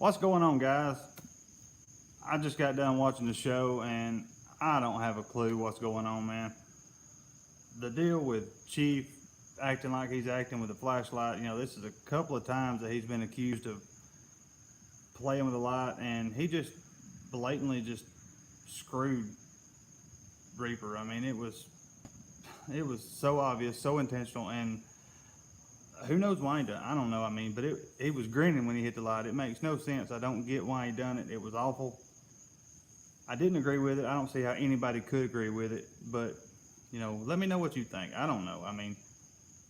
What's going on, guys? I just got done watching the show and I don't have a clue what's going on, man. The deal with Chief acting like he's acting with a flashlight, this is a couple of times that he's been accused of playing with a light, and he just blatantly just screwed Reaper. I mean, it was so obvious, so intentional, and who knows why he done it? I don't know. I mean, but he was grinning when he hit the light. It makes no sense. I don't get why he done it. It was awful. I didn't agree with it. I don't see how anybody could agree with it. But, let me know what you think. I don't know. I mean,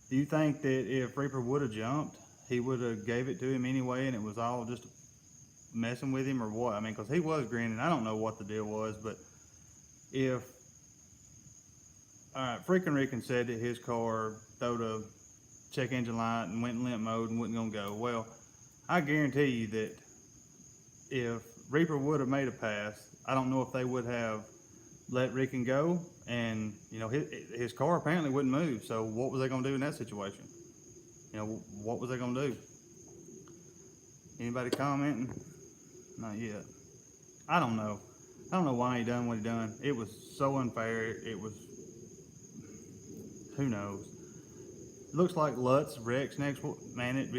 do you think that if Reaper would have jumped, he would have gave it to him anyway, and it was all just messing with him, or what? I mean, because he was grinning. I don't know what the deal was, but if freaking Rickon said that his car throwed a check engine light and went in limp mode and wasn't gonna go. Well, I guarantee you that if Reaper would have made a pass, I don't know if they would have let Rickon go, and his car apparently wouldn't move. So what was they gonna do in that situation? What was they gonna do? Anybody commenting? Not yet. I don't know. I don't know why he done what he done. It was so unfair. It was, who knows? Looks like Lutz Rex next. Man,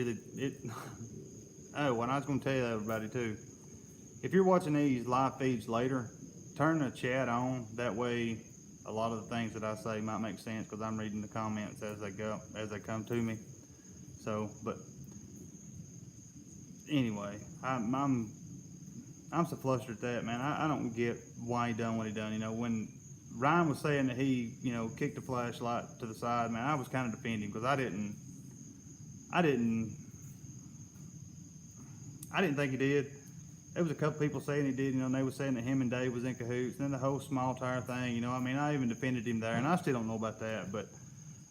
oh, and I was going to tell you everybody too. If you're watching these live feeds later, turn the chat on. That way, a lot of the things that I say might make sense, because I'm reading the comments as they come to me. So, but anyway, I'm so flustered at that, man. I don't get why he done what he done. When Ryan was saying that he, kicked the flashlight to the side, man, I was kind of defending, because I didn't think he did. There was a couple people saying he did, and they were saying that him and Dave was in cahoots, and then the whole small tire thing, I mean, I even defended him there, and I still don't know about that, but,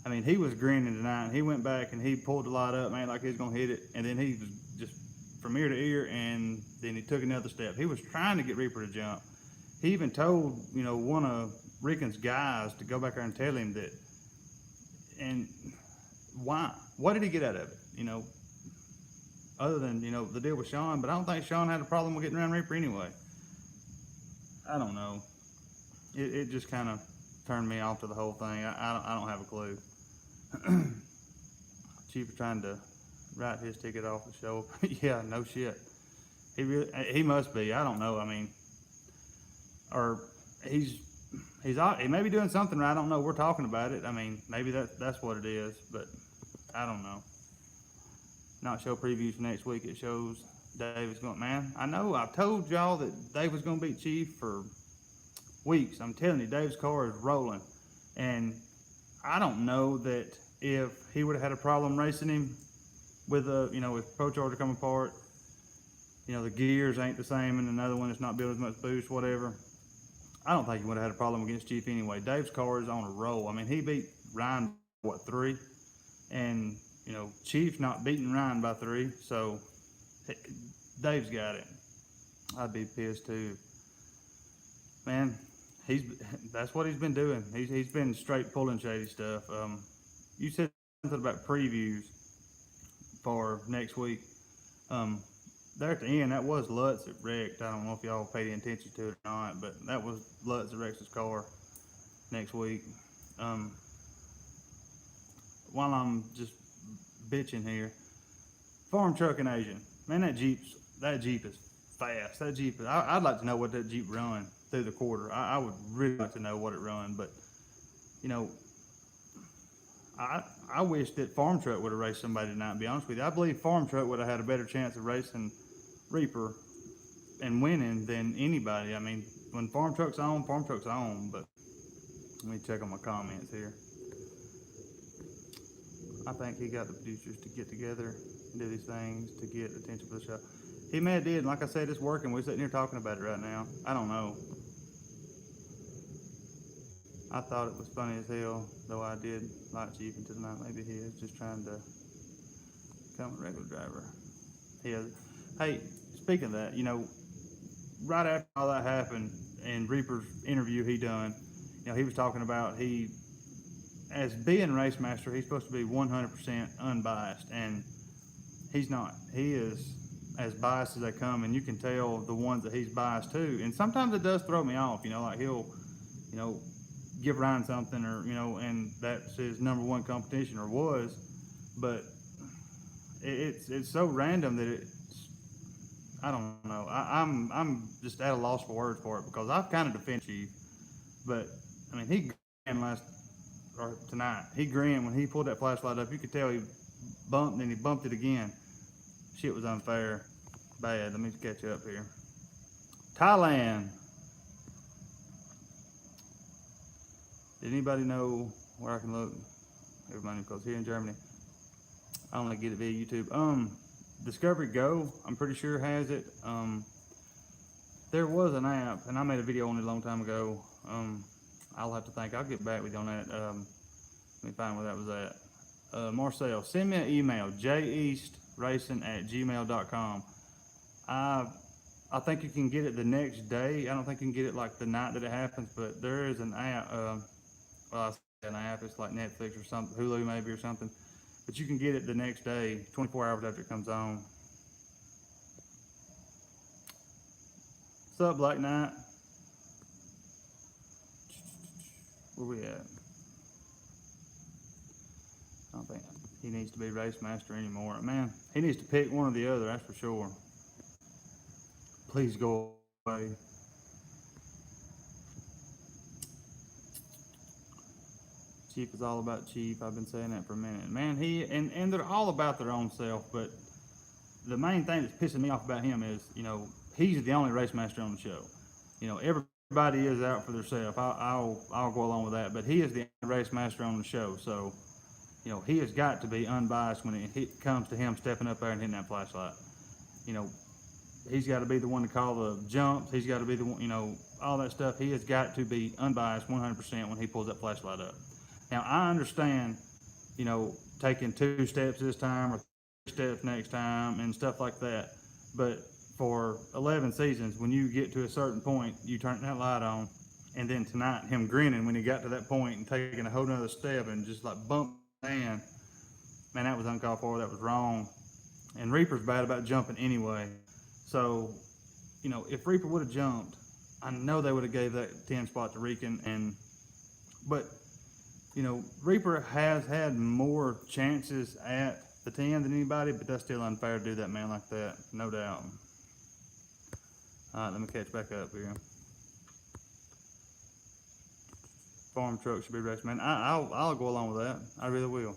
I mean, he was grinning tonight, and he went back, and he pulled the light up, man, like he was going to hit it, and then he was just from ear to ear, and then he took another step. He was trying to get Reaper to jump. He even told, one of Rickon's guys to go back there and tell him that. And why? What did he get out of it? Other than, the deal with Sean. But I don't think Sean had a problem with getting around Reaper anyway. I don't know. It just kind of turned me off to the whole thing. I don't have a clue. Chief is trying to write his ticket off the show. Yeah, no shit. He must be. I don't know. I mean, or he may be doing something right. I don't know. We're talking about it. I mean, maybe that's what it is, but I don't know. Not show previews for next week. It shows Dave is going. Man, I know. I've told y'all that Dave was going to beat Chief for weeks. I'm telling you, Dave's car is rolling, and I don't know that if he would have had a problem racing him with with Pro Charger coming apart, the gears ain't the same, and another one that's not built as much boost, whatever. I don't think he would have had a problem against Chief anyway. Dave's car is on a roll. I mean, he beat Ryan, 3? And, Chief's not beating Ryan by 3, so Dave's got it. I'd be pissed too. Man, that's what he's been doing. He's been straight pulling shady stuff. You said something about previews for next week. There at the end, that was Lutz that wrecked. I don't know if y'all paid any attention to it or not, but that was Lutz that wrecks his car next week. While I'm just bitching here, farm truck in Asia, man, that Jeep is fast. That Jeep, I'd like to know what that Jeep run through the quarter. I would really like to know what it run, but I wish that Farm Truck would have raced somebody tonight, to be honest with you. I believe Farm Truck would have had a better chance of racing Reaper and winning than anybody. I mean, when Farm Truck's on, but let me check on my comments here. I think he got the producers to get together and do these things to get attention for the show. He may have did, and like I said, it's working. We're sitting here talking about it right now. I don't know. I thought it was funny as hell, though I did like Chief until tonight. Maybe he is just trying to become a regular driver. He is. Hey, speaking of that, right after all that happened, and Reaper's interview he done, he was talking about as being race master, he's supposed to be 100% unbiased, and he's not. He is as biased as they come, and you can tell the ones that he's biased to. And sometimes it does throw me off, like he'll, you know, give Ryan something, or and that's his number one competition, or was, but it's so random that it's, I don't know. I'm just at a loss for words for it, because I've kind of defended Chief, but I mean, he grinned tonight. He grinned when he pulled that flashlight up. You could tell he bumped, and he bumped it again. Shit was unfair. Bad. Let me catch you up here. Thailand. Did anybody know where I can look? Everybody, because here in Germany, I only get it via YouTube. Discovery Go, I'm pretty sure has it. There was an app, and I made a video on it a long time ago. I'll have to think. I'll get back with you on that. Let me find where that was at. Marcel, send me an email, jeastracing@gmail.com. I think you can get it the next day. I don't think you can get it like the night that it happens, but there is an app. I say an app. It's like Netflix or something, Hulu maybe or something. But you can get it the next day, 24 hours after it comes on. What's up, Black Knight? Where we at? I don't think he needs to be race master anymore. Man, he needs to pick one or the other, that's for sure. Please go away. Chief is all about Chief. I've been saying that for a minute. Man, and they're all about their own self, but the main thing that's pissing me off about him is, he's the only race master on the show. Everybody is out for themselves. I'll go along with that, but he is the only race master on the show, so he has got to be unbiased when it comes to him stepping up there and hitting that flashlight. He's got to be the one to call the jumps. He's got to be the one, all that stuff. He has got to be unbiased 100% when he pulls that flashlight up. Now, I understand, taking 2 steps this time or 3 steps next time and stuff like that. But for 11 seasons, when you get to a certain point, you turn that light on. And then tonight, him grinning when he got to that point and taking a whole nother step and just like bump man, that was uncalled for. That was wrong. And Reaper's bad about jumping anyway. So, if Reaper would have jumped, I know they would have gave that 10 spot to Rican. But Reaper has had more chances at the 10 than anybody, but that's still unfair to do that man like that, no doubt. All right, let me catch back up here. Farm truck should be raced, man. I'll go along with that. I really will.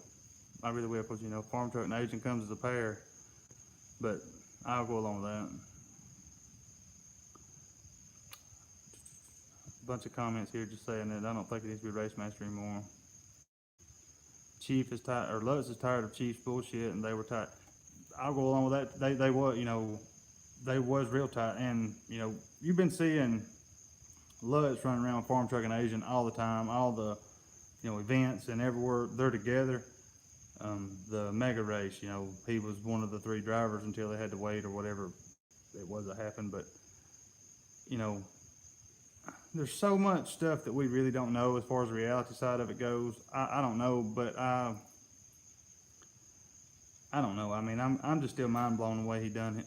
Because farm truck and agent comes as a pair, but I'll go along with that. A bunch of comments here just saying that I don't think it needs to be race master anymore. Chief is tired, or Lutz is tired of Chief's bullshit, and they were tight. I'll go along with that. They was, they was real tight, and you've been seeing Lutz running around with farm truck and Asian all the time, all the events and everywhere they're together. The mega race, he was one of the 3 drivers until they had to wait or whatever it was that happened. But there's so much stuff that we really don't know as far as the reality side of it goes. I don't know, but I don't know. I mean, I'm just still mind blown the way he done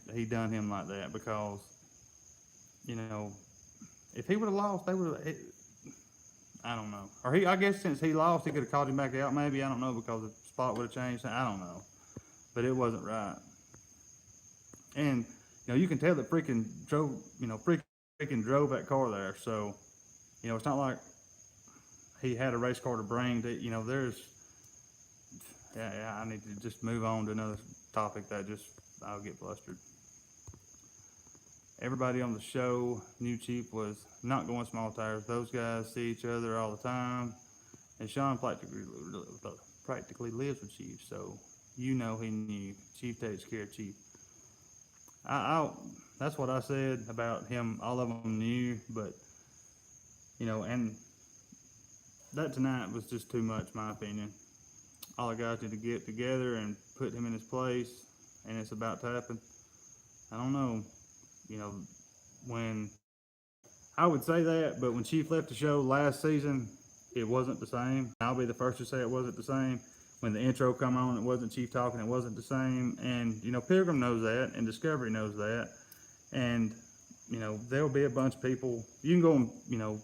him like that, because if he would have lost, they would have. I don't know. Or I guess since he lost, he could have called him back out. Maybe, I don't know, because the spot would have changed. I don't know, but it wasn't right. And you can tell that freaking drove that car there. So it's not like he had a race car to bring. That there's. Yeah, I need to just move on to another topic that I'll get flustered. Everybody on the show knew Chief was not going small tires. Those guys see each other all the time. And Sean practically lives with Chief, so he knew. Chief takes care of Chief. That's what I said about him. All of them knew, but, and that tonight was just too much, my opinion. All the guys need to get together and put him in his place, and it's about to happen. I don't know. When I would say that, but when Chief left the show last season, it wasn't the same. I'll be the first to say it wasn't the same. when the intro come on, it wasn't Chief talking, it wasn't the same. And, you know, Pilgrim knows that, and Discovery knows that. And, you know, there'll be a bunch of people, you can go and, you know,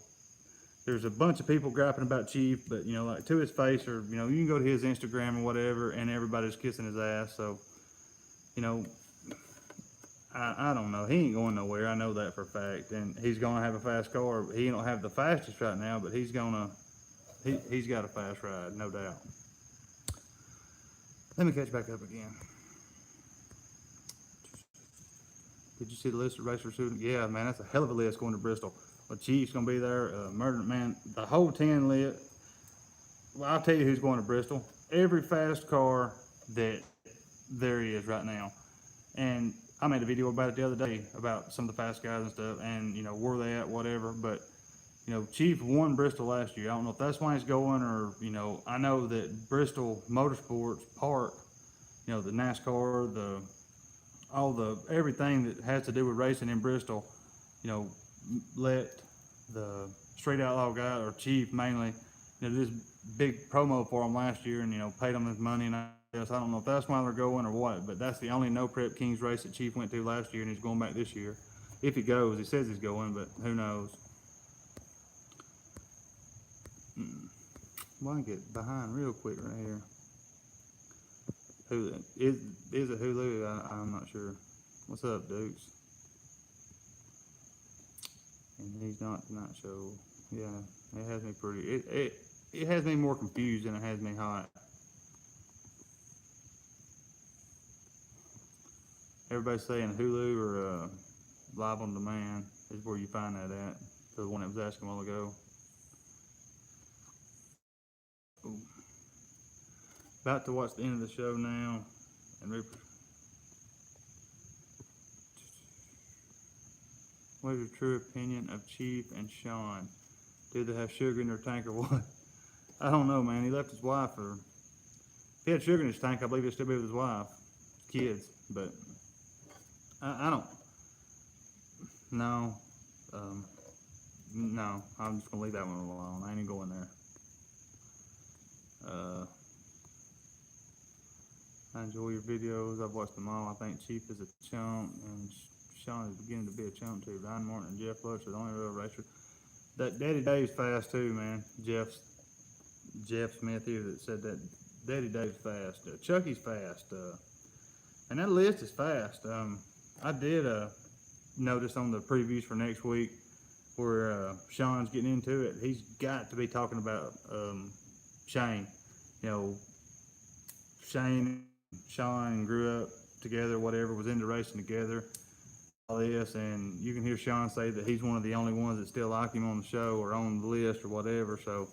there's a bunch of people griping about Chief, but, you know, like to his face, or, you know, you can go to his Instagram or whatever, and everybody's kissing his ass. So, you know, I don't know. He ain't going nowhere. I know that for a fact. And he's going to have a fast car. He don't have the fastest right now, but he's got a fast ride, no doubt. Let me catch back up again. Did you see the list of racers shooting? Yeah, man, that's a hell of a list going to Bristol. Well, Chief's going to be there. Murder, man, the whole 10 list. Well, I'll tell you who's going to Bristol. Every fast car that there is right now. And I made a video about it the other day about some of the fast guys and stuff, and, you know, where they at, whatever. But, you know, Chief won Bristol last year. I don't know if that's why he's going, or, you know, I know that Bristol Motorsports Park, you know, the NASCAR, everything that has to do with racing in Bristol, you know, let the Straight Outlaw guy, or Chief mainly, you know, this big promo for him last year, and, you know, paid him his money and I don't know if that's why they're going or what, but that's the only No Prep Kings race that Chief went to last year, and he's going back this year. If he goes, he says he's going, but who knows? Well, I can get behind real quick right here. Who is it? Hulu? I'm not sure. What's up, Dukes? And he's not Tonight Show. Yeah, it has me pretty. It has me more confused than it has me hot. Everybody's saying Hulu or Live on Demand is where you find that at. The one that was asking a while ago. Ooh. About to watch the end of the show now. And what is your true opinion of Chief and Sean? Do they have sugar in their tank or what? I don't know, man. He left his wife, or if he had sugar in his tank, I believe he'd still be with his wife, kids, but I don't. No, no. I'm just gonna leave that one alone. I ain't even going there. I enjoy your videos. I've watched them all. I think Chief is a chump, and Sean is beginning to be a chump too. Ryan Martin and Jeff Lutz are the only real racers. That Daddy Dave's fast too, man. Jeff Smith here that said that Daddy Dave's fast. Chucky's fast. And that list is fast. I did notice on the previews for next week where Sean's getting into it. He's got to be talking about Shane. You know, Shane and Sean grew up together, whatever, was into racing together, all this, and you can hear Sean say that he's one of the only ones that still like him on the show or on the list or whatever. So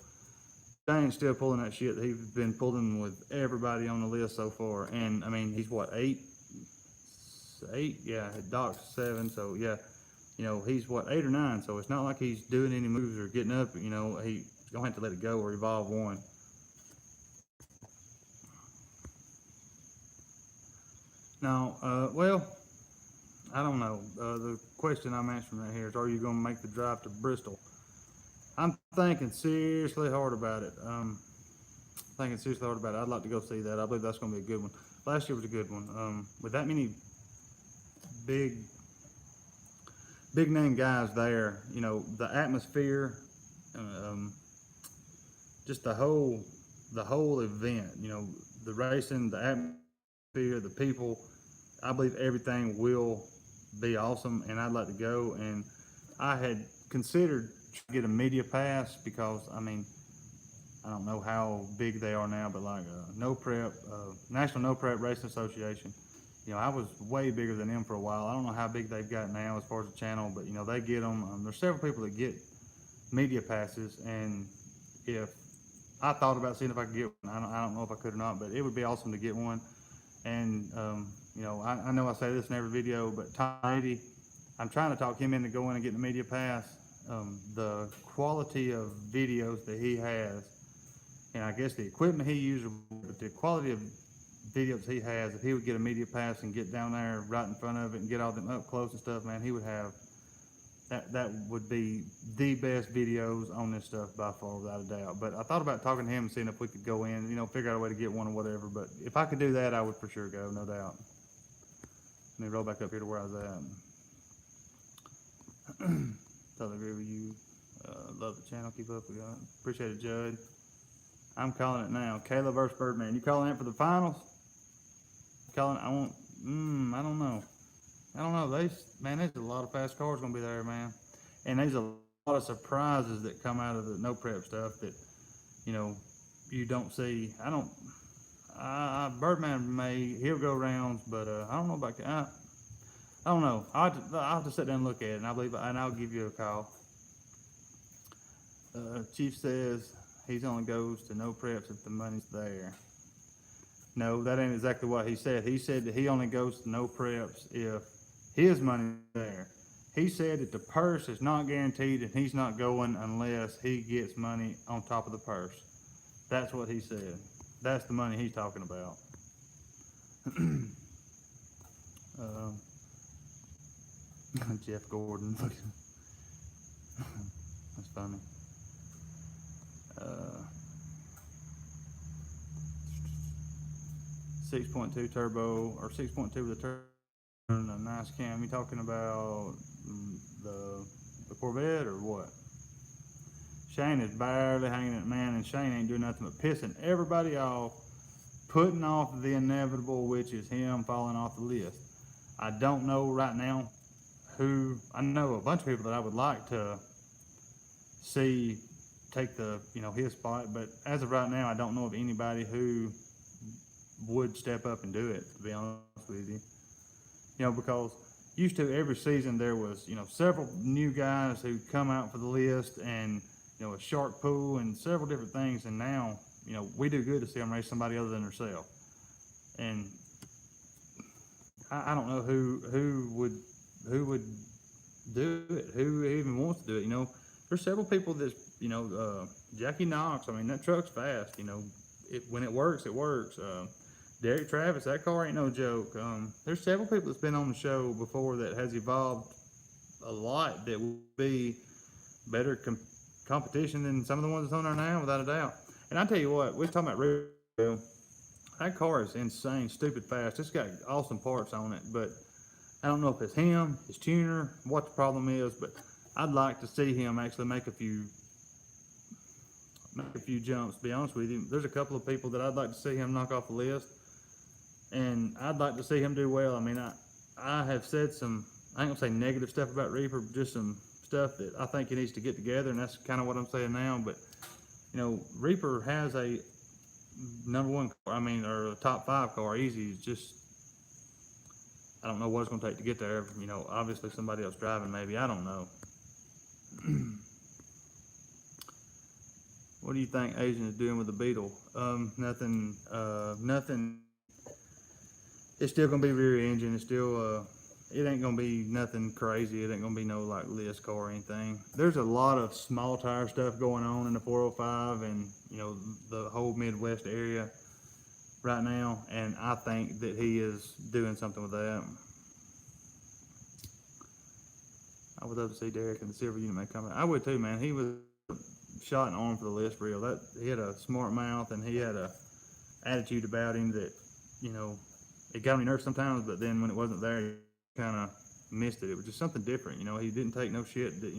Shane's still pulling that shit that he's been pulling with everybody on the list so far. And I mean, he's what, eight? Yeah, Doc's 7, so yeah, you know, he's what, 8 or 9, so it's not like he's doing any moves or getting up, you know, he's gonna have to let it go or evolve one. Now, well, I don't know. The question I'm answering right here is, are you gonna make the drive to Bristol? I'm thinking seriously hard about it. I'd like to go see that. I believe that's gonna be a good one. Last year was a good one. With that many big name guys there, you know, the atmosphere, just the whole event, you know, the racing, the atmosphere, the people, I believe everything will be awesome, and I'd like to go. And I had considered to get a media pass because, I mean, I don't know how big they are now, but like No Prep, National No Prep Racing Association, you know, I was way bigger than them for a while. I don't know how big they've got now as far as the channel, but, you know, they get them. There's several people that get media passes, and if I thought about seeing if I could get one, I don't know if I could or not, but it would be awesome to get one. And, you know I say this in every video, but Tom 80, I'm trying to talk him into going and getting the media pass. The quality of videos that he has, and I guess the equipment he uses, but the quality of videos he has, if he would get a media pass and get down there right in front of it and get all them up close and stuff, man, he would have that would be the best videos on this stuff by far, without a doubt. But I thought about talking to him and seeing if we could go in, figure out a way to get one or whatever. But if I could do that, I would for sure go, no doubt. Let me roll back up here to where I was at. Totally agree with you. Love the channel. Keep up with you. Appreciate it, Judd. I'm calling it now. Kayla versus Birdman. You calling it for the finals? Calling. I want. I don't know. There's a lot of fast cars gonna be there, man. And there's a lot of surprises that come out of the no prep stuff that, you don't see. Birdman he'll go rounds, but I don't know about. I don't know. I'll have to sit down and look at it, and I'll give you a call. Chief says he only goes to no preps if the money's there. No, that ain't exactly what he said. He said that he only goes to no preps if his money's there. He said that the purse is not guaranteed and he's not going unless he gets money on top of the purse. That's what he said. That's the money he's talking about. Jeff Gordon. That's funny. 6.2 turbo or 6.2 with a turbo and a nice cam. You talking about the Corvette or what? Shane is barely hanging it, man, and Shane ain't doing nothing but pissing everybody off, putting off the inevitable, which is him falling off the list. I don't know right now who. I know a bunch of people that I would like to see take his spot, but as of right now, I don't know of anybody who would step up and do it, to be honest with you. Because used to every season there was, several new guys who come out for the list and, a shark pool and several different things. And now, we do good to see them race somebody other than herself. And I don't know who would do it, who even wants to do it. There's several people that, Jackie Knox, that truck's fast, when it works, it works. Derek Travis, that car ain't no joke. There's several people that's been on the show before that has evolved a lot that will be better competition than some of the ones that's on there now, without a doubt. And I tell you what, we're talking about Rio. That car is insane, stupid fast. It's got awesome parts on it, but I don't know if it's him, his tuner, what the problem is, but I'd like to see him actually make a few jumps, to be honest with you. There's a couple of people that I'd like to see him knock off the list, and I'd like to see him do well. I have said some, I ain't gonna say negative stuff about Reaper, just some stuff that I think he needs to get together, and that's kind of what I'm saying now. But Reaper has a #1 car, or a top 5 car, easy. It's just, I don't know what it's gonna take to get there. Obviously somebody else driving, maybe, I don't know. What do you think Asian is doing with the Beetle? Nothing. It's still gonna be rear engine. It's still, it ain't gonna be nothing crazy. It ain't gonna be no like list car or anything. There's a lot of small tire stuff going on in the 405 and the whole Midwest area right now, and I think that he is doing something with that. I would love to see Derek in the silver unit make come. I would too, man. He was shot in the arm for the list reel. That he had a smart mouth and he had a attitude about him that it got me nervous sometimes, but then when it wasn't there, he kind of missed it. It was just something different. He didn't take no shit. That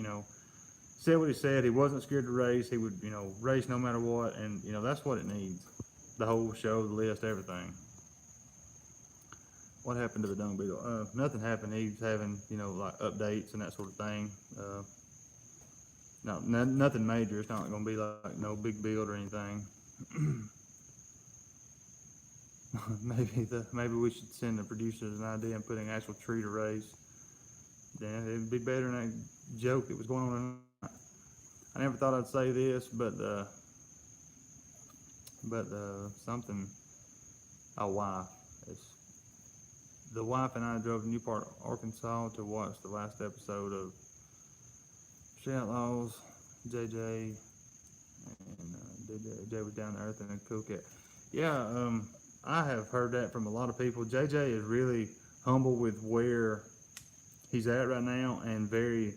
said what he said. He wasn't scared to race. He would race no matter what, and that's what it needs. The whole show, the list, everything. What happened to the Dung Beetle? Nothing happened. He's having like updates and that sort of thing. No, nothing major. It's not going to be like no big build or anything. Maybe we should send the producers an idea and put an actual tree to race. Then it'd be better than that joke that was going on. I never thought I'd say this, but something. A wife. The wife and I drove to Newport, Arkansas to watch the last episode of Street Outlaws. JJ and JJ was down to earth and a cool cat. Yeah, I have heard that from a lot of people. JJ is really humble with where he's at right now and very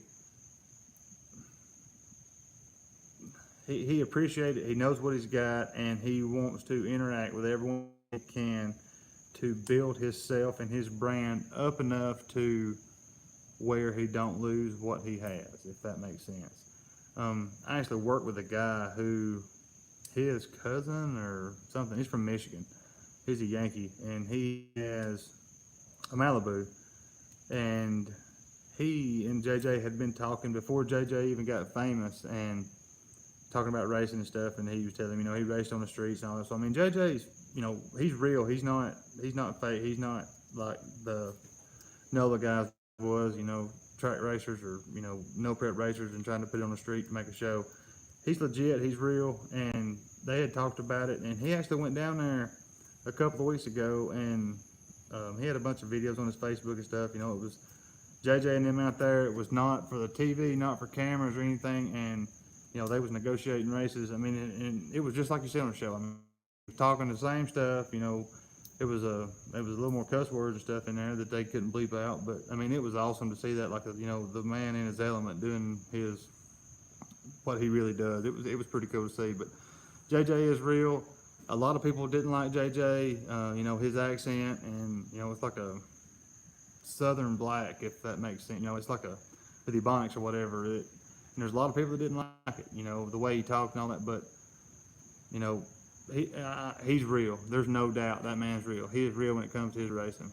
he appreciates it. He knows what he's got, and he wants to interact with everyone he can to build himself and his brand up enough to where he don't lose what he has, if that makes sense. I actually worked with a guy who, his cousin or something, he's from Michigan. He's a Yankee, and he has a Malibu. And he and JJ had been talking before JJ even got famous, and talking about racing and stuff. And he was telling him, he raced on the streets and all that. So I mean, JJ's, he's real. He's not fake. He's not like the other guys was, track racers or no prep racers and trying to put it on the street to make a show. He's legit. He's real. And they had talked about it, and he actually went down there a couple of weeks ago, and he had a bunch of videos on his Facebook and stuff. It was JJ and them out there. It was not for the TV, not for cameras or anything, and they was negotiating races. I mean, and it was just like you said on the show. I mean, talking the same stuff. It was a little more cuss words and stuff in there that they couldn't bleep out. But I mean, it was awesome to see that, like, the man in his element doing what he really does. It was pretty cool to see. But JJ is real. A lot of people didn't like JJ, his accent, and it's like a Southern black, if that makes sense. It's like a with Ebonics or whatever. And there's a lot of people that didn't like it, the way he talked and all that. But he's real. There's no doubt that man's real. He is real when it comes to his racing.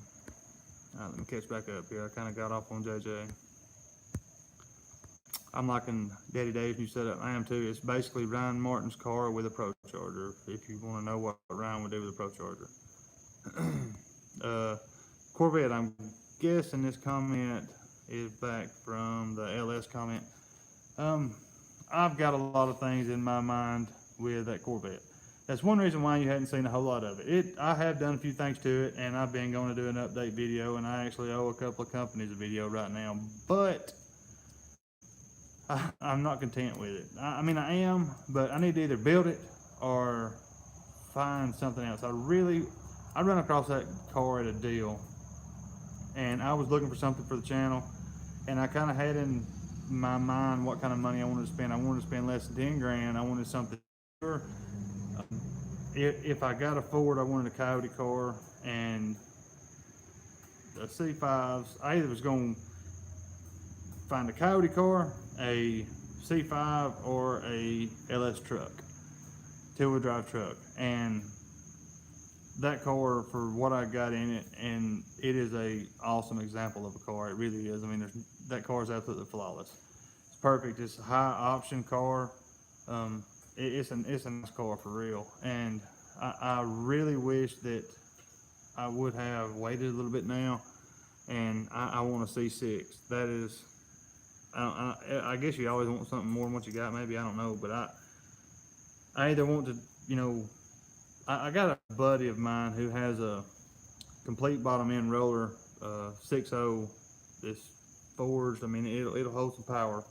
All right, let me catch back up here. I kind of got off on JJ. I'm liking Daddy Dave's new setup. I am too. It's basically Ryan Martin's car with a Pro Charger, if you want to know what Ryan would do with a Pro Charger. Corvette, I'm guessing this comment is back from the LS comment. I've got a lot of things in my mind with that Corvette. That's one reason why you hadn't seen a whole lot of it. I have done a few things to it, and I've been going to do an update video, and I actually owe a couple of companies a video right now, but I'm not content with it. I mean, I am, but I need to either build it or find something else. I run across that car at a deal, and I was looking for something for the channel, and I kind of had in my mind what kind of money I wanted to spend. I wanted to spend less than 10 grand. I wanted something. If I got a Ford, I wanted a Coyote car and the C5s. I either was going to find a Coyote car, a C5, or a LS truck, two-wheel drive truck. And that car, for what I got in it, and it is a awesome example of a car. It really is. I mean, that car is absolutely flawless. It's perfect. It's a high option car. It's a nice car for real. And I really wish that I would have waited a little bit now. And I want a C6. That is, I guess you always want something more than what you got. Maybe, I don't know. But I either want to, I got a buddy of mine who has a complete bottom end roller, 6.0, this forged. I mean, it'll hold some power,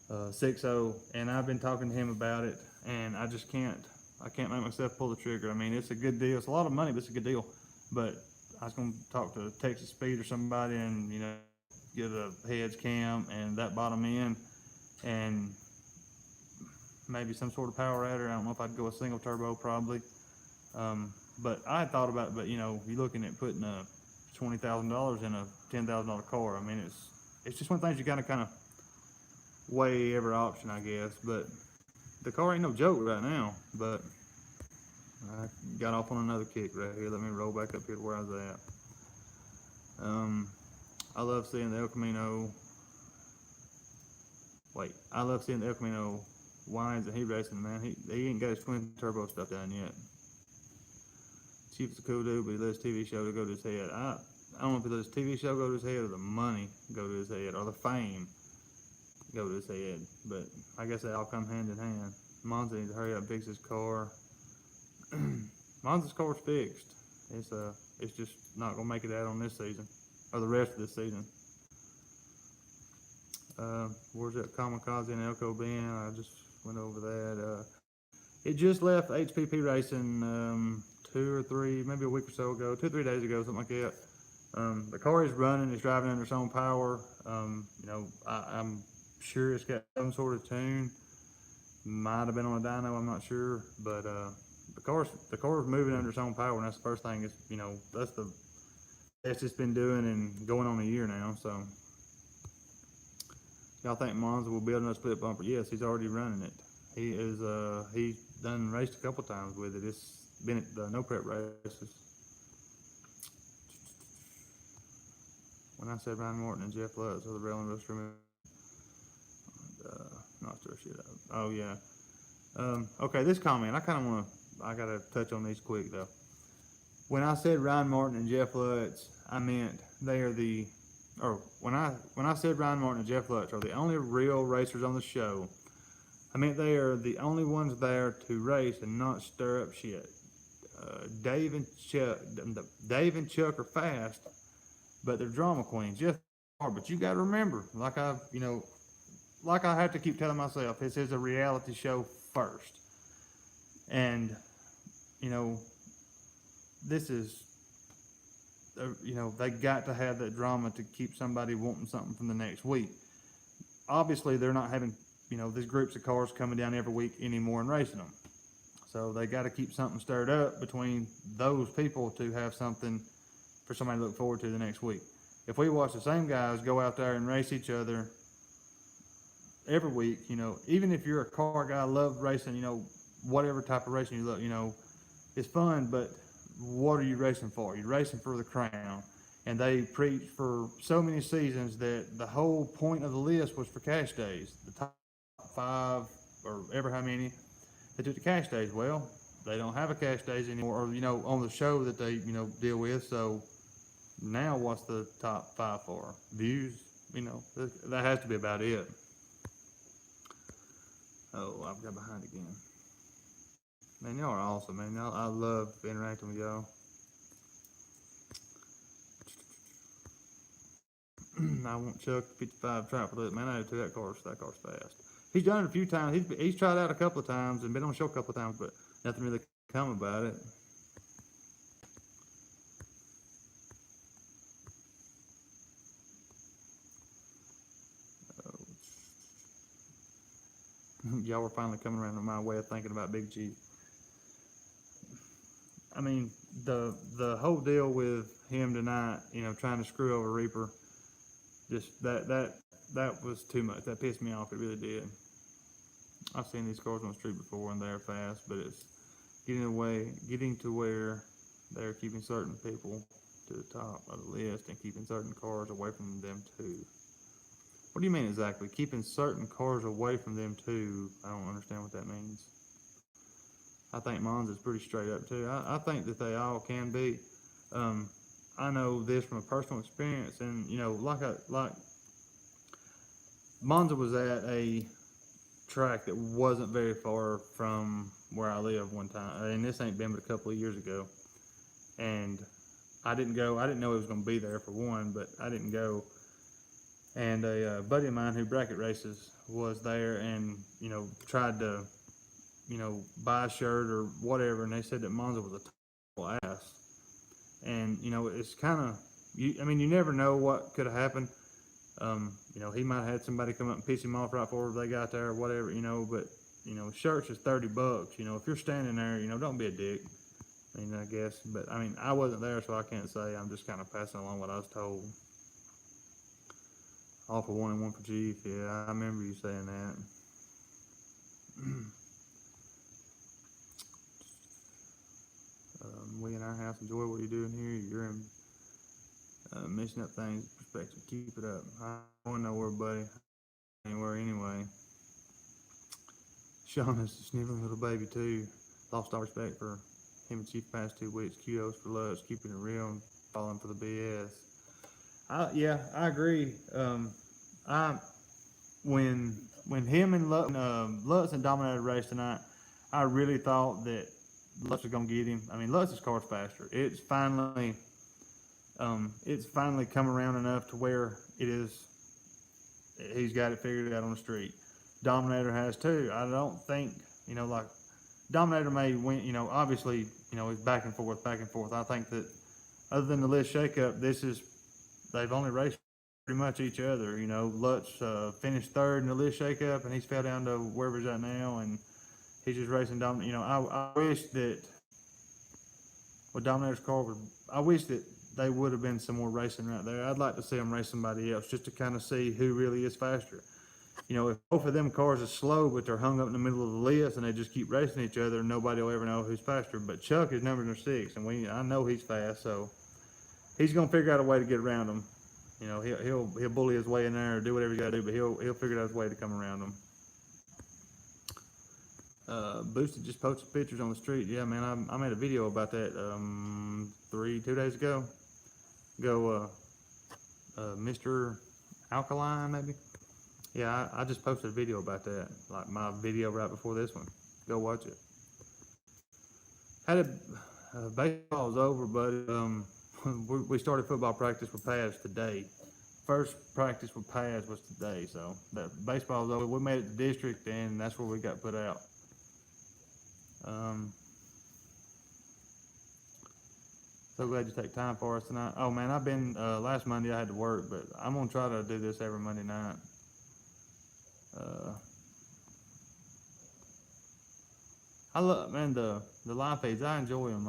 6.0, and I've been talking to him about it, and I can't make myself pull the trigger. I mean, it's a good deal. It's a lot of money, but it's a good deal. But I was going to talk to Texas Speed or somebody and, get a heads cam and that bottom end and maybe some sort of power adder. I don't know if I'd go a single turbo probably. But I thought about it, but you're looking at putting $20,000 in a $10,000 car. I mean, it's just one of the things you gotta kind of weigh every option, I guess. But the car ain't no joke right now. But I got off on another kick right here. Let me roll back up here to where I was at. I love seeing the El Camino. I love seeing the El Camino wines that he racing, man. He ain't got his twin turbo stuff done yet. Chief is a cool dude, but he lets TV show to go to his head. I don't know if he lets TV show go to his head or the money go to his head or the fame go to his head. But I guess they all come hand in hand. Monza needs to hurry up and fix his car. Monza's car's fixed. It's just not gonna make it out on this season or the rest of this season. Where's that Kamikaze and Elko Ben? I just went over that. It just left HPP Racing 2 or 3, maybe a week or so ago, 2 or 3 days ago, something like that. The car is running, it's driving under its own power. I'm sure it's got some sort of tune. Might have been on a dyno, I'm not sure, but the car's moving under its own power, and that's the first thing. Is that's the best it's been doing and going on a year now. So y'all think Monza will build another split bumper? Yes, he's already running it. He's done raced a couple times with it. It's been at the no prep races. When I said Ryan Morton and Jeff Lutz are the railing roaster, not sure shit out. Oh yeah. Okay, this comment, I gotta touch on these quick though. When I said Ryan Martin and Jeff Lutz, I meant they are when I said Ryan Martin and Jeff Lutz are the only real racers on the show, I meant they are the only ones there to race and not stir up shit. Dave and Chuck are fast, but they're drama queens. Yes, they are, but you got to remember, like I have to keep telling myself, this is a reality show first, and this is, they got to have that drama to keep somebody wanting something from the next week. Obviously, they're not having, these groups of cars coming down every week anymore and racing them. So they got to keep something stirred up between those people to have something for somebody to look forward to the next week. If we watch the same guys go out there and race each other every week, even if you're a car guy, love racing, whatever type of racing you love, it's fun, but what are you racing for? You're racing for the crown. And they preached for so many seasons that the whole point of the list was for cash days. The top 5 or ever how many, they took the cash days. Well, they don't have a cash days anymore, or on the show that they deal with. So now what's the top 5 for? Views, that has to be about it. Oh, I've got behind again. Man, y'all are awesome, man. I love interacting with y'all. I want Chuck 55 try for that. Man, I do too. That car's fast. He's done it a few times. He's tried out a couple of times and been on the show a couple of times, but nothing really come about it. Y'all were finally coming around to my way of thinking about Big G. I mean, the whole deal with him tonight, trying to screw over Reaper, just that was too much. That pissed me off. It really did. I've seen these cars on the street before and they're fast, but it's getting to where they're keeping certain people to the top of the list and keeping certain cars away from them too. What do you mean exactly? Keeping certain cars away from them too? I don't understand what that means. I think Monza's pretty straight up too. I think that they all can be. I know this from a personal experience, and like Monza was at a track that wasn't very far from where I live one time, and this ain't been but a couple of years ago. And I didn't go. I didn't know it was going to be there for one, but I didn't go. And a buddy of mine who bracket races was there, and tried to buy a shirt or whatever, and they said that Monza was a total ass. And it's kind of you never know what could have happened. He might have had somebody come up and piss him off right before they got there or whatever, but shirts is $30. If you're standing there, don't be a dick. I guess, but I wasn't there, so I can't say. I'm just kind of passing along what I was told. All for one and one for Chief. Yeah, I remember you saying that. We in our house enjoy what you're doing here. You're in mixing up things, perspective. Keep it up. I don't want nowhere, buddy. Anywhere anyway. Sean is a sniveling little baby too. Lost all respect for him and Chief past 2 weeks. Kudos for Lutz, keeping it real and falling for the BS. Yeah, I agree. When him and Lutz and Dominator race tonight, I really thought that Lutz was gonna get him. Lutz's car's faster. It's finally come around enough to where he's got it figured out on the street. Dominator has too. I don't think Dominator may win. Obviously, it's back and forth. I think that other than the list shakeup, they've only raced pretty much each other. You know, Lutz finished third in the list shakeup, and he's fell down to wherever he's at now, and he's just racing Dominator. You know, I wish that with Dominator's car, I wish that they would have been some more racing right there. I'd like to see them race somebody else just to kind of see who really is faster. You know, if both of them cars are slow, but they're hung up in the middle of the list and they just keep racing each other, nobody will ever know who's faster. But Chuck is number 6, and I know he's fast, so he's gonna figure out a way to get around them. You know, he'll bully his way in there or do whatever he's got to do, but he'll figure out his way to come around them. Boosted just posted pictures on the street. Yeah, man, I made a video about that 2 days ago. Mr. Alkaline, maybe. Yeah, I just posted a video about that, like my video right before this one. Go watch it. Baseball's over, but we started football practice with pads today. First practice with pads was today, so that baseball's over. We made it to district, and that's where we got put out. So glad you take time for us tonight. Oh man, I've been last Monday I had to work, but I'm gonna try to do this every Monday night. I love, man, the live feeds. I enjoy them.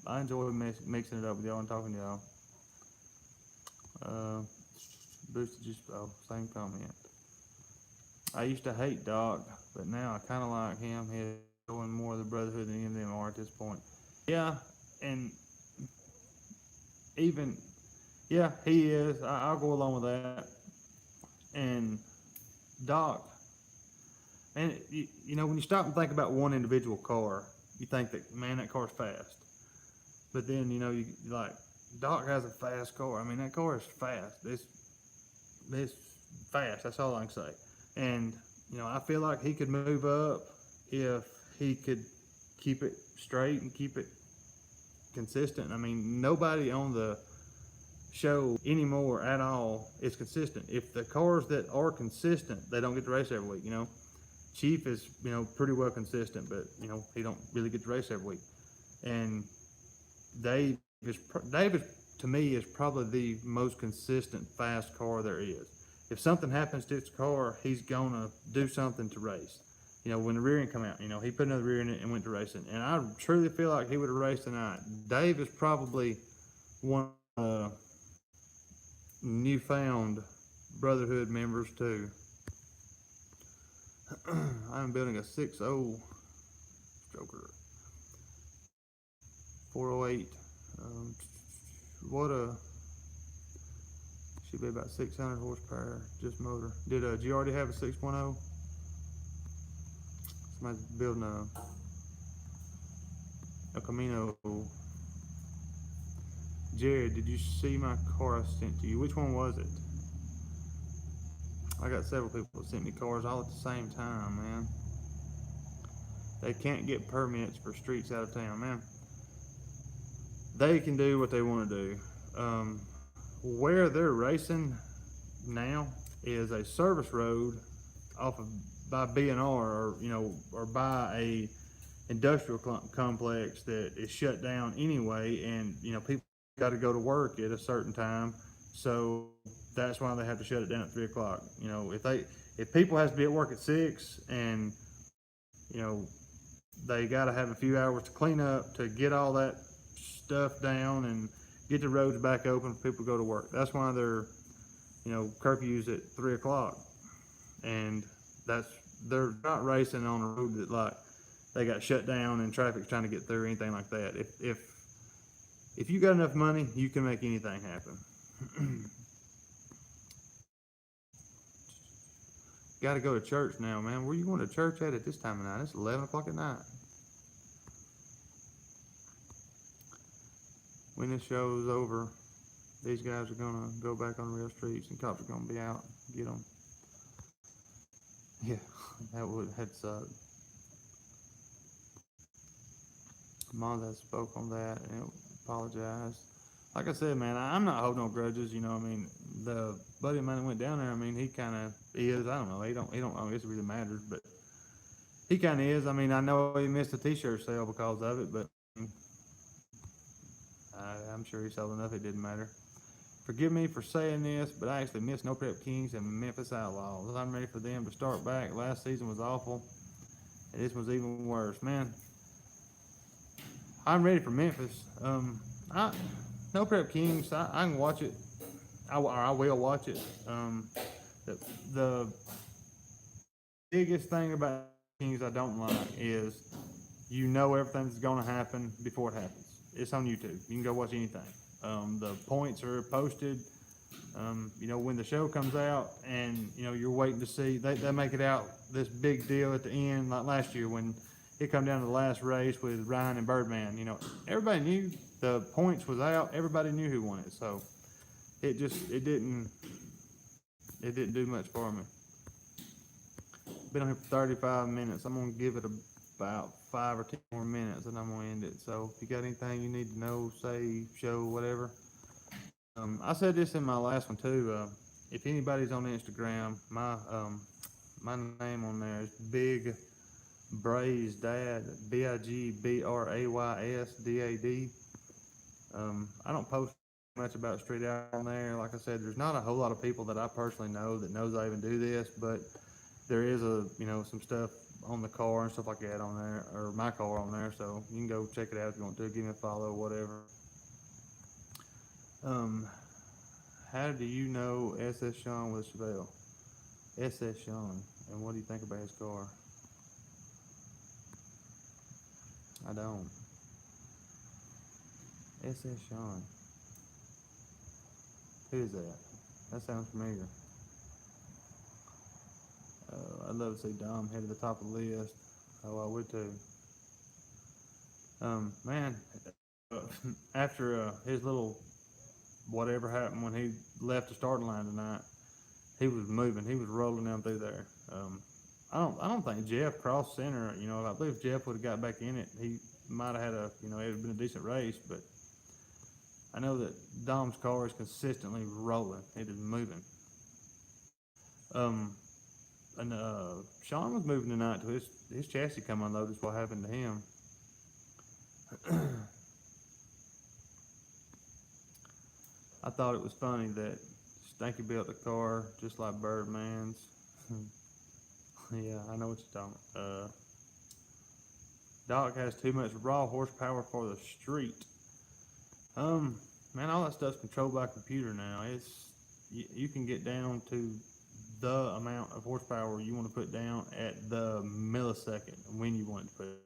I enjoy mixing it up with y'all and talking to y'all. Boosted just same comment. I used to hate Doc, but now I kind of like him. He's showing more of the brotherhood than any of them are at this point. Yeah, and even he is. I'll go along with that. And Doc, man, you know, when you stop and think about one individual car, you think that, man, that car's fast. But then, you know, you like, Doc has a fast car. I mean, that car is fast. It's fast. That's all I can say. And, you know, I feel like he could move up if he could keep it straight and keep it consistent. I mean, nobody on the show anymore at all is consistent. If the cars that are consistent, they don't get to race every week, you know. Chief is, you know, pretty well consistent, but, you know, he don't really get to race every week. And Dave is, to me, is probably the most consistent fast car there is. If something happens to his car, he's gonna do something to race. You know, when the rear end come out, you know, he put another rear in it and went to racing. And I truly feel like he would have raced tonight. Dave is probably one of the newfound brotherhood members too. I'm building a 6.0 stroker. 408. Should be about 600 horsepower, just motor. Did you already have a 6.0? Somebody's building a Camino. Jared, did you see my car I sent to you? Which one was it? I got several people that sent me cars all at the same time, man. They can't get permits for streets out of town, man. They can do what they want to do. Where they're racing now is a service road off of by B&R, or you know, or by a industrial complex that is shut down anyway, and you know, people got to go to work at a certain time, so that's why they have to shut it down at 3 o'clock. You know, if people has to be at work at 6, and you know, they got to have a few hours to clean up to get all that stuff down and get the roads back open for people to go to work. That's why they're, you know, curfews at 3 o'clock, and they're not racing on a road that like they got shut down and traffic's trying to get through or anything like that. If you got enough money, you can make anything happen. Got to go to church now, man. Where you going to church at this time of night? It's 11 o'clock at night. When this show's over, these guys are gonna go back on the real streets, and cops are gonna be out, get them. Yeah, that suck. Monza spoke on that and apologized. Like I said, man, I'm not holding no grudges. You know, I mean, the buddy of mine that went down there, I mean, he kind of is. I don't know. He don't. I guess it really matters, but he kind of is. I mean, I know he missed a T-shirt sale because of it, but I'm sure he sold enough. It didn't matter. forgive me for saying this, but I actually miss No Prep Kings and Memphis Outlaws. I'm ready for them to start back. Last season was awful, and this one's even worse. Man, I'm ready for Memphis. No Prep Kings, I can watch it. I will watch it. The biggest thing about Kings I don't like is everything's going to happen before it happens. It's on YouTube. You can go watch anything. The points are posted. When the show comes out, and you're waiting to see, they make it out this big deal at the end, like last year when it come down to the last race with Ryan and Birdman. Everybody knew the points was out. Everybody knew who won it. So it didn't do much for me. Been on here for 35 minutes. I'm gonna give it about 5 or 10 more minutes, and I'm gonna end it. So if you got anything you need to know, say, show, whatever. I said this in my last one too. If anybody's on Instagram, my name on there is Big Brays Dad, BIGBRAYSDAD. I don't post much about street out on there. Like I said, there's not a whole lot of people that I personally know that knows I even do this, but there is some stuff on the car and stuff like that on there, or my car on there, so you can go check it out if you want to. Give me a follow, whatever. How do you know SS Sean with Chevelle? SS Sean, and what do you think about his car? I don't. SS Sean. Who is that? That sounds familiar. I'd love to see Dom head to the top of the list. Oh, I would too. Man, after his little whatever happened when he left the starting line tonight, he was moving. He was rolling down through there. I don't think Jeff crossed center. I believe if Jeff would have got back in it, he might have had it would have been a decent race. But I know that Dom's car is consistently rolling. It is moving. And Sean was moving tonight to his chassis come unloaded. Is what happened to him. I thought it was funny that Stanky built a car just like Birdman's. Yeah, I know what you're talking about. Doc has too much raw horsepower for the street. Man, all that stuff's controlled by computer now. You can get down to the amount of horsepower you want to put down at the millisecond when you want to put it.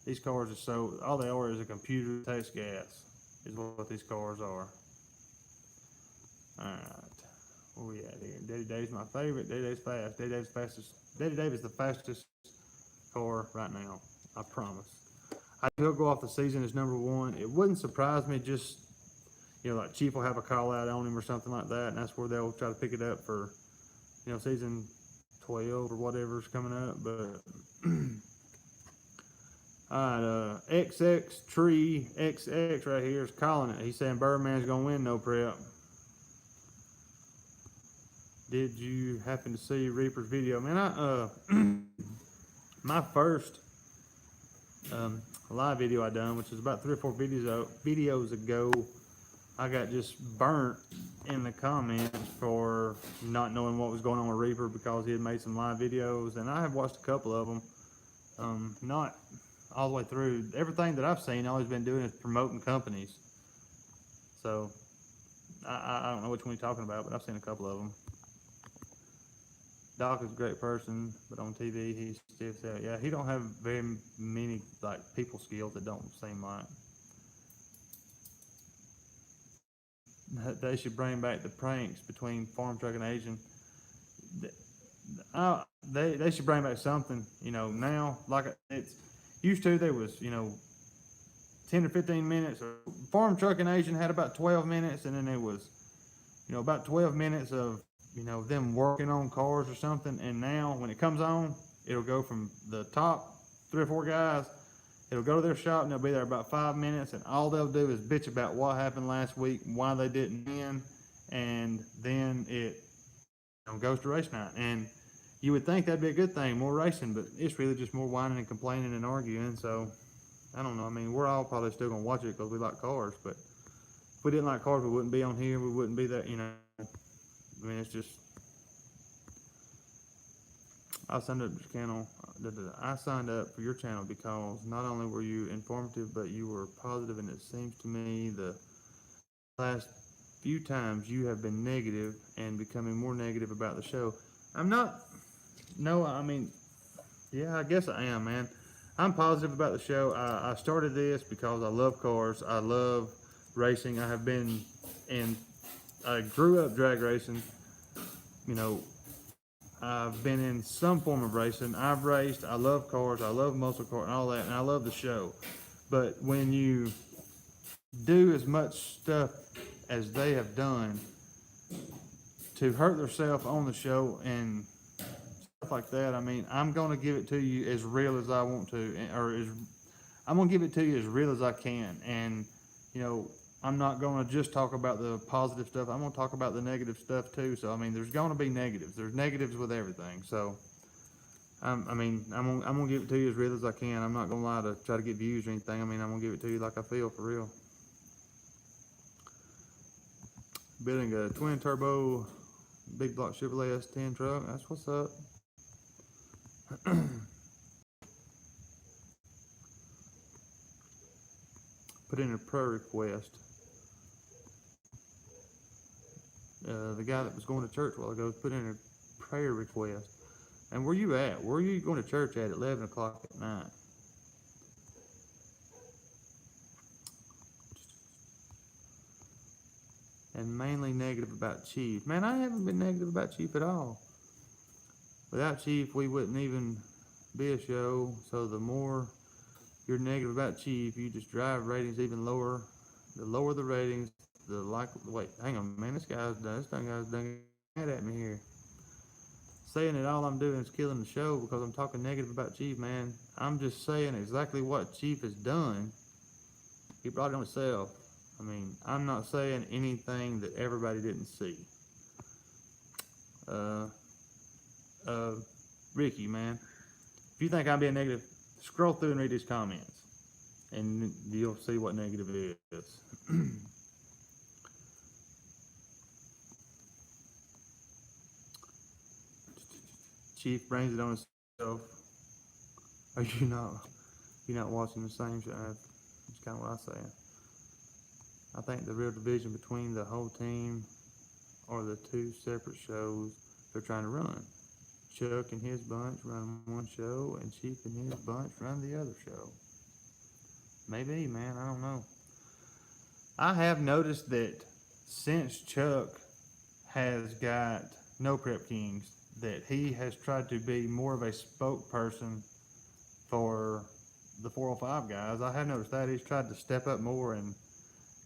These cars are all they are is a computer that takes gas, is what these cars are. Alright, where we at here? Daddy Dave's my favorite. Daddy Dave's fast. Daddy Dave is the fastest car right now. I promise. He'll go off the season as #1. It wouldn't surprise me, just like Chief will have a call out on him or something like that, and that's where they'll try to pick it up for season 12 or whatever's coming up. But alright, XX Tree XX right here is calling it. He's saying Birdman's gonna win No Prep. Did you happen to see Reaper's video? Man, my first live video I done, which was about 3 or 4 videos ago, I got just burnt in the comments for not knowing what was going on with Reaper because he had made some live videos, and I have watched a couple of them. Not all the way through. Everything that I've seen, all he's been doing is promoting companies. So I don't know which one you're talking about, but I've seen a couple of them. Doc is a great person, but on TV he's stiff out. Yeah, he don't have very many people skills that don't seem like. They should bring back the pranks between Farm Truck and Asian. They should bring back something, now, like it's used to. There was, 10 or 15 minutes. Farm Truck and Asian had about 12 minutes, and then there was, about 12 minutes of, them working on cars or something. And now when it comes on, it'll go from the top 3 or 4 guys. It'll go to their shop, and they'll be there about 5 minutes, and all they'll do is bitch about what happened last week, why they didn't win, and then it goes to race night. And you would think that'd be a good thing, more racing, but it's really just more whining and complaining and arguing. So I don't know. I mean, we're all probably still gonna watch it because we like cars, but if we didn't like cars, we wouldn't be on here. We wouldn't be there. You know, I mean, it's just. I signed up for your channel. I signed up for your channel because not only were you informative, but you were positive, and it seems to me the last few times you have been negative and becoming more negative about the show. I'm not. No, I mean, yeah, I guess I am, man. I'm positive about the show. I started this because I love cars. I love racing. I have been in. I grew up drag racing. You know, I've been in some form of racing. I've raced. I love cars. I love muscle cars and all that, and I love the show. But when you do as much stuff as they have done to hurt themselves on the show and stuff like that, I mean, I'm gonna give it to you as real as I want to, I'm gonna give it to you as real as I can. And you know, I'm not gonna just talk about the positive stuff. I'm gonna talk about the negative stuff too. So I mean, there's gonna be negatives. There's negatives with everything. So I'm gonna give it to you as real as I can. I'm not gonna lie to try to get views or anything. I mean, I'm gonna give it to you like I feel, for real. Building a twin turbo big block Chevrolet S10 truck. That's what's up. Put in a prayer request. The guy that was going to church a while ago put in a prayer request. And where you at? Where are you going to church at 11 o'clock at night? And mainly negative about Chief. Man, I haven't been negative about Chief at all. Without Chief, we wouldn't even be a show. So the more you're negative about Chief, you just drive ratings even lower. The lower the ratings, the wait, hang on, man, this guy's done mad at me here. Saying that all I'm doing is killing the show because I'm talking negative about Chief, man. I'm just saying exactly what Chief has done. He brought it on himself. I mean, I'm not saying anything that everybody didn't see. Ricky, man, if you think I'm being negative, scroll through and read his comments, and you'll see what negative is. Chief brings it on himself. Are you not? You're not watching the same show? That's kind of what I say. I think the real division between the whole team are the two separate shows they're trying to run. Chuck and his bunch run one show, and Chief and his bunch run the other show. Maybe, man, I don't know. I have noticed that since Chuck has got No Prep Kings, that he has tried to be more of a spokesperson for the 405 guys. I have noticed that he's tried to step up more and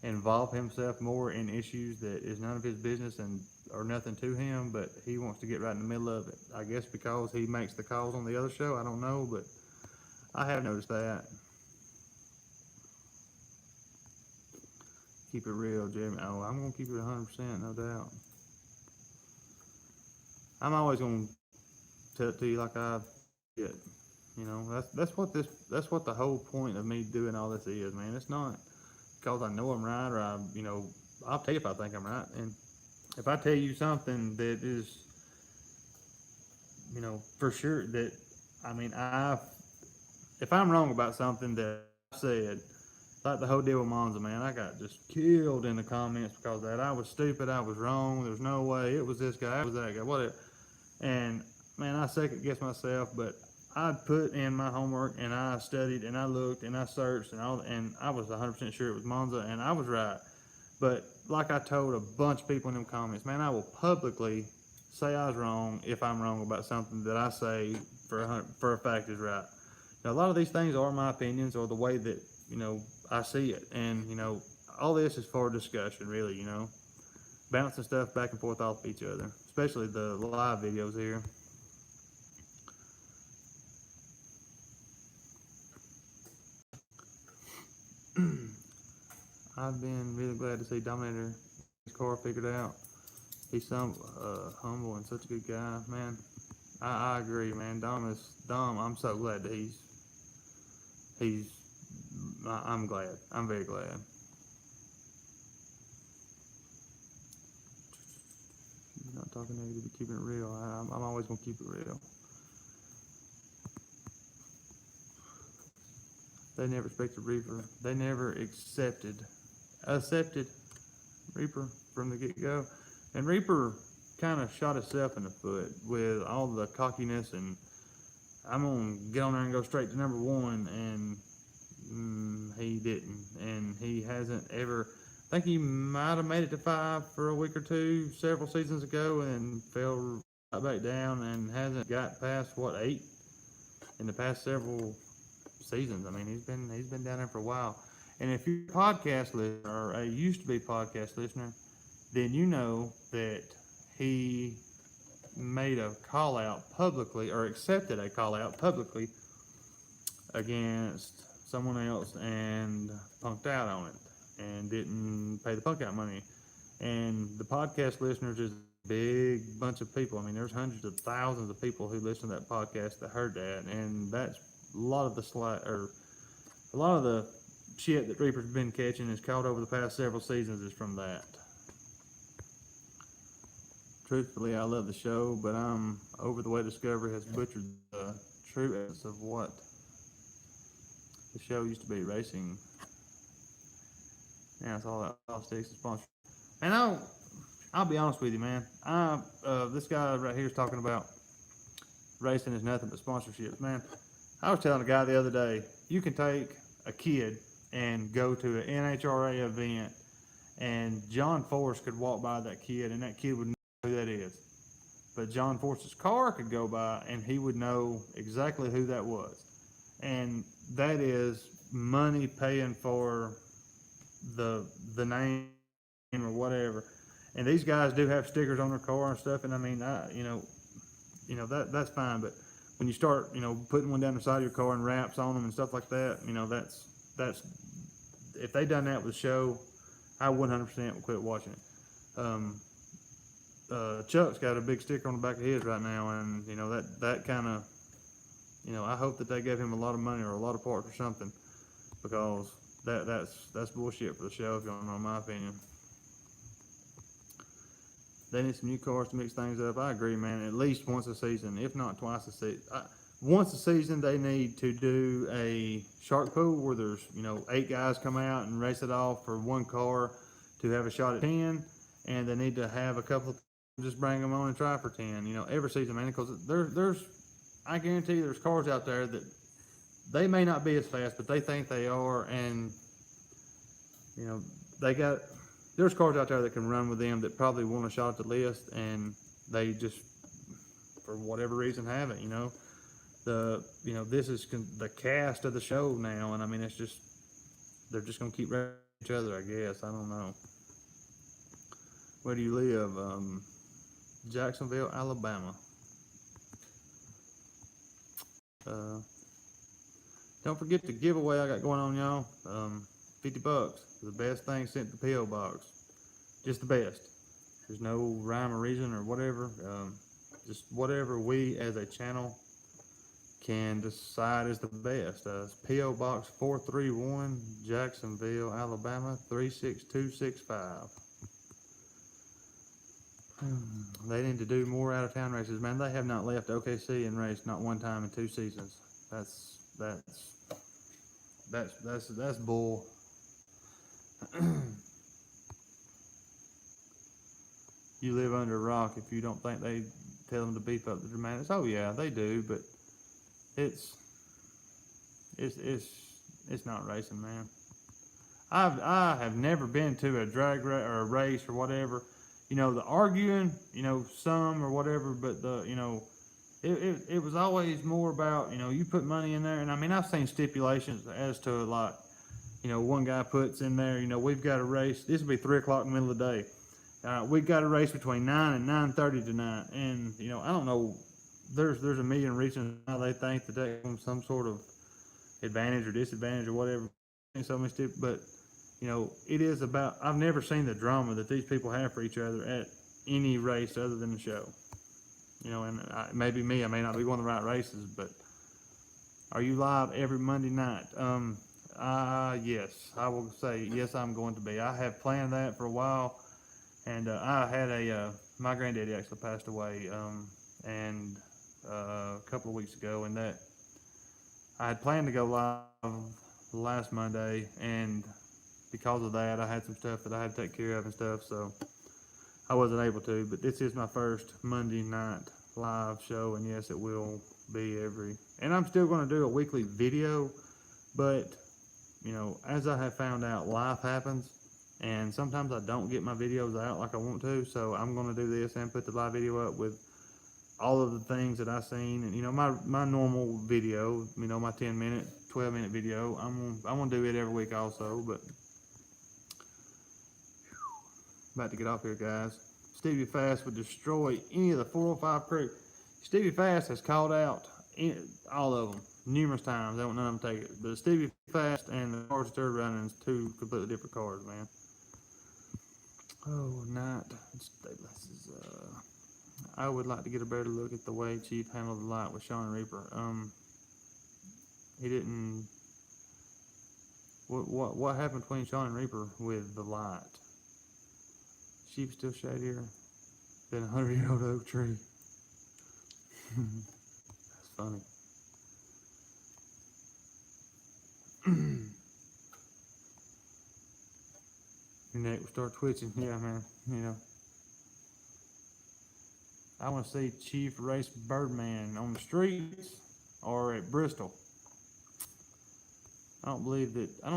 involve himself more in issues that is none of his business and or nothing to him, but he wants to get right in the middle of it. I guess because he makes the calls on the other show. I don't know, but I have noticed that. Keep it real, Jeremy. Oh, I'm gonna keep it 100%, no doubt. I'm always gonna tell it to you like I get. You know, that's what the whole point of me doing all this is, man. It's not because I know I'm right or I'll tell you if I think I'm right. And if I tell you something that is, for sure that, if I'm wrong about something that I said, like the whole deal with Monza, man, I got just killed in the comments because of that. I was stupid, I was wrong, there's no way, it was this guy, it was that guy, whatever. And man, I second guess myself, but I put in my homework and I studied and I looked and I searched and I was 100% sure it was Monza, and I was right. But like I told a bunch of people in them comments, man, I will publicly say I was wrong if I'm wrong about something that I say for a fact is right. Now, a lot of these things are my opinions or the way that I see it, and all this is for discussion, really. Bouncing stuff back and forth off each other, especially the live videos here. I've been really glad to see Dominator his car figured out. He's humble and such a good guy, man. I agree, man. Dom. I'm so glad that I'm glad. I'm very glad. talking negative, but keeping it real. I'm always gonna keep it real. They never expected Reaper. They never accepted Reaper from the get-go. And Reaper kind of shot himself in the foot with all the cockiness and I'm going to get on there and go straight to number one, and he didn't. And he hasn't ever, I think he might have made it to 5 for a week or two several seasons ago and fell right back down and hasn't got past, 8 in the past several seasons. I mean, he's been down there for a while. And if you're a podcast listener or a used to be podcast listener, then you know that he made a call out publicly or accepted a call out publicly against someone else and punked out on it and didn't pay the punk out money. And the podcast listeners is a big bunch of people. I mean, there's hundreds of thousands of people who listen to that podcast that heard that, and that's a lot of the shit that Reaper's been catching is caught over the past several seasons is from that. Truthfully, I love the show, but I'm over the way Discovery has butchered the true essence of what the show used to be, racing. Yeah, it's all that politics and sponsor. And I'll be honest with you, man. This guy right here is talking about racing is nothing but sponsorships, man. I was telling a guy the other day, you can take a kid and go to an NHRA event, and John Force could walk by that kid, and that kid would know who that is. But John Force's car could go by, and he would know exactly who that was. And that is money paying for the name or whatever. And these guys do have stickers on their car and stuff, and I mean, that's fine. But when you start, putting one down the side of your car and wraps on them and stuff like that, that's if they done that with the show, I 100% would quit watching it. Chuck's got a big sticker on the back of his right now, and that kind of, I hope that they gave him a lot of money or a lot of parts or something, because that's bullshit for the show, if you don't know my opinion. They need some new cars to mix things up. I agree, man. At least once a season, if not twice a season. Once a season, they need to do a shark pool where there's 8 guys come out and race it off for one car to have a shot at 10, and they need to have a couple of just bring them on and try for 10. Every season, man, because there's I guarantee you there's cars out there that they may not be as fast, but they think they are, and there's cars out there that can run with them that probably want a shot at the list, and they just, for whatever reason, haven't. This is the cast of the show now, and I mean, it's just, they're just gonna keep racing each other, I guess. I don't know. Where do you live? Jacksonville, Alabama. Don't forget the giveaway I got going on, y'all. $50. The best thing sent to the P.O. box. Just the best. There's no rhyme or reason or whatever. Just whatever we as a channel can decide is the best. P.O. Box 431, Jacksonville, Alabama 36265. They need to do more out of town races, man. They have not left OKC and raced not one time in 2 seasons. That's bull. You live under a rock if you don't think they tell them to beef up the dramatics. Oh yeah, they do, but it's not racing, man. I have never been to a drag race or a race or whatever. The arguing, some or whatever, but it was always more about, you put money in there. And I mean, I've seen stipulations as to like, one guy puts in there, we've got a race. This will be 3 o'clock in the middle of the day. We've got a race between 9 and 9:30 tonight. And, I don't know, there's a million reasons how they think that they have some sort of advantage or disadvantage or whatever. But it is about, I've never seen the drama that these people have for each other at any race other than the show. And maybe me, I may not be one of the right races, but are you live every Monday night? Yes, I will say yes, I'm going to be. I have planned that for a while, and I had my granddaddy actually passed away, and a couple of weeks ago, and that I had planned to go live last Monday, and because of that, I had some stuff that I had to take care of and stuff, so I wasn't able to. But this is my first Monday night live show, and yes, it will be and I'm still going to do a weekly video, but you know, as I have found out, life happens, and sometimes I don't get my videos out like I want to, so I'm going to do this and put the live video up with all of the things that I've seen, and you know, my normal video, you know, my 10-minute, 12-minute video, I'm gonna do it every week also. But about to get off here, guys. Stevie Fast would destroy any of the 405 crew. Stevie Fast has called out all of them numerous times. They won't none of them take it. But Stevie Fast and the cars that they're running is two completely different cars, man. Oh, night. I would like to get a better look at the way Chief handled the light with Sean Reaper. He didn't. What happened between Sean and Reaper with the light? Chief still shadier than a 100-year-old oak tree. That's funny. Your neck will start twitching. Yeah, man. You know. I want to see Chief race Birdman on the streets or at Bristol. I don't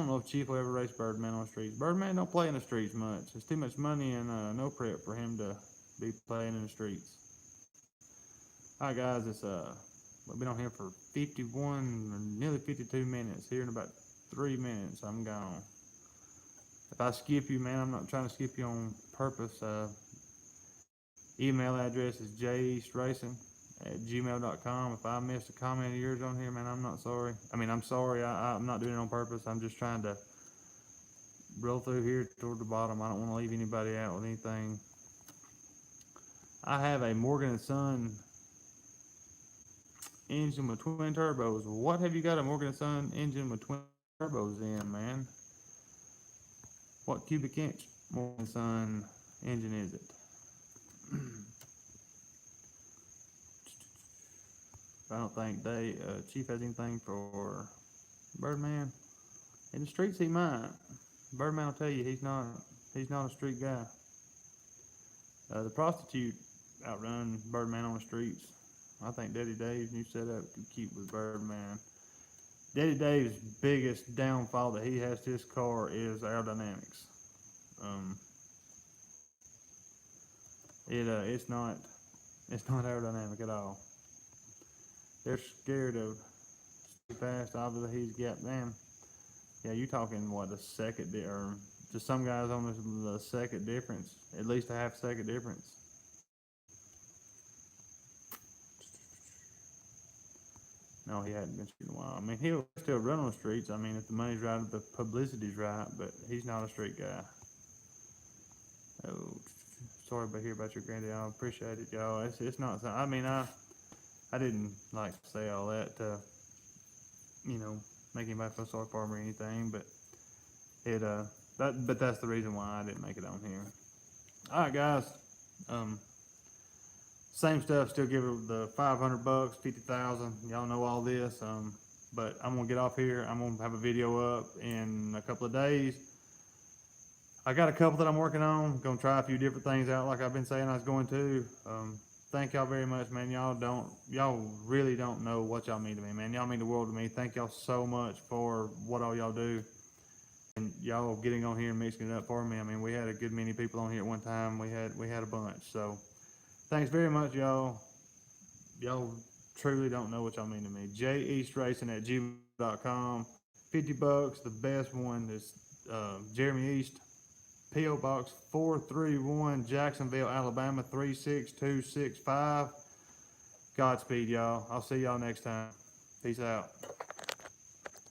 know if Chief will ever race Birdman on the streets. Birdman don't play in the streets much. There's too much money and no prep for him to be playing in the streets. Alright guys, we've been on here for 51 or nearly 52 minutes. Here in about 3 minutes, I'm gone. If I skip you, man, I'm not trying to skip you on purpose. Email address is jeastracing@gmail.com. If I missed a comment of yours on here, man, I'm not sorry. I mean, I'm sorry. I'm not doing it on purpose. I'm just trying to roll through here toward the bottom. I don't want to leave anybody out with anything. I have a Morgan & Son engine with twin turbos. What have you got a Morgan & Son engine with twin turbos in, man? What cubic inch Morgan & Son engine is it? I don't think Chief has anything for Birdman. In the streets, he might. Birdman will tell you he's not a street guy. The prostitute outrun Birdman on the streets. I think Daddy Dave's new setup could keep with Birdman. Daddy Dave's biggest downfall that he has to his car is aerodynamics. It's not aerodynamic at all. They're scared of fast. Obviously, he's got them. Yeah, you talking what, a second or just some guys on the second difference, at least a half second difference. No, he hadn't been shooting a while. I mean, he'll still run on the streets. I mean, if the money's right, if the publicity's right, but he's not a street guy. Oh, sorry to hear about your granddad. I appreciate it, y'all. It's not. I mean, I didn't like to say all that to, you know, make anybody feel sorry for me or anything, but but that's the reason why I didn't make it on here. All right, guys. Same stuff. Still give it the $500, 50,000. Y'all know all this. But I'm gonna get off here. I'm gonna have a video up in a couple of days. I got a couple that I'm working on. Gonna try a few different things out, like I've been saying I was going to. Thank y'all very much, man. Y'all really don't know what y'all mean to me, man. Y'all mean the world to me. Thank y'all so much for what all y'all do. And y'all getting on here and mixing it up for me. I mean, we had a good many people on here at one time. We had a bunch. So thanks very much, y'all. Y'all truly don't know what y'all mean to me. JEASTRACING@gmail.com. $50. The best one is Jeremy East. P.O. Box 431, Jacksonville, Alabama 36265. Godspeed, y'all. I'll see y'all next time. Peace out.